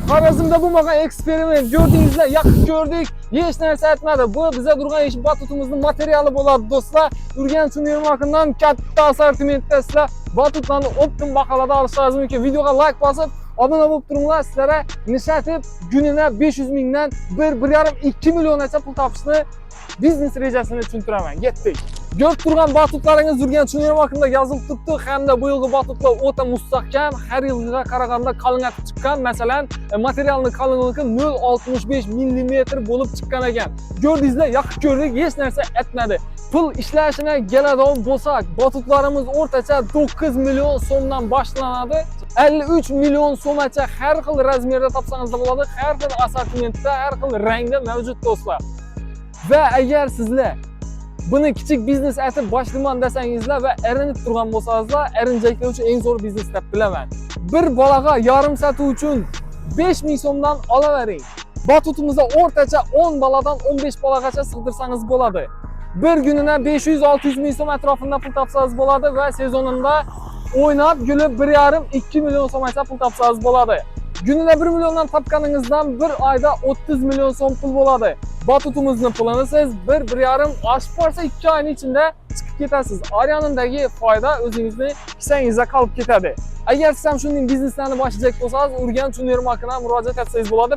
Xorazmda bo'lmagan eksperiment gördüğünüzde yakıp gördük. Hech narsa aytmadi. Bu bize durgan ish batutumizning materiali bo'ladi do'stlar. Urganch Univermarketdan katta assortimentda sizlar batutlarni optim baholarda olishingiz mumkin. Videoga like bosib, obuna bo'lib turinglar. Sizlarga nishlatib günine 500 mingdan 1,5-2 milliongacha pul topishni biznes rejasini tushuntiraman. Ketdik. Ko'rib turgan batutlaringiz Urganch Univermarketda yozilib turibdi hamda bu yilgi batutlar o'ta mustahkam, har yilga qaraganda qalinatib chiqqan. Masalan, materialning qalinligi 0,65 mm bo'lib chiqqan ekan. Ko'rdingizlar, yoqib ko'rdik, hech narsa aytmadi. Pul ishlashini keladigan bo'lsak, batutlarimiz o'rtacha 9 million so'mdan boshlanadi. 53 million so'mgacha har xil razmerda topsangiz bo'ladi, har xil assortimentda, har xil rangda mavjud do'stlar. Va agar sizlar buni kichik biznes aytib boshlayman desangizlar va erinib turgan bo'lsangizlar, erinjaklar uchun eng zo'r biznes deb bilaman. Bir bolaga yarim soat uchun 5000 so'mdan olavering. Batutimizda o'rtacha 10 boladan 15 bolagacha sig'dirsangiz bo'ladi. Bir günine 500-600 ming so'm atrofida pul topsangiz bo'ladi va sezonunda o'ynab gulib 1,5-2 million so'mgacha pul topsangiz bo'ladi. Günine 1 milyondan topganingizdan bir ayda 30 milyon so'm pul bo'ladi. Batutumizning pulini siz 1,5 oshib borsa 2 oyning ichida chiqib ketasiz. Oryanindagi foyda o'zingizning kissangizda qolib ketadi. Agar siz ham shunday bizneslarni boshlashak bo'lsangiz, Urganch Univermarketga murojaat etsangiz bo'ladi.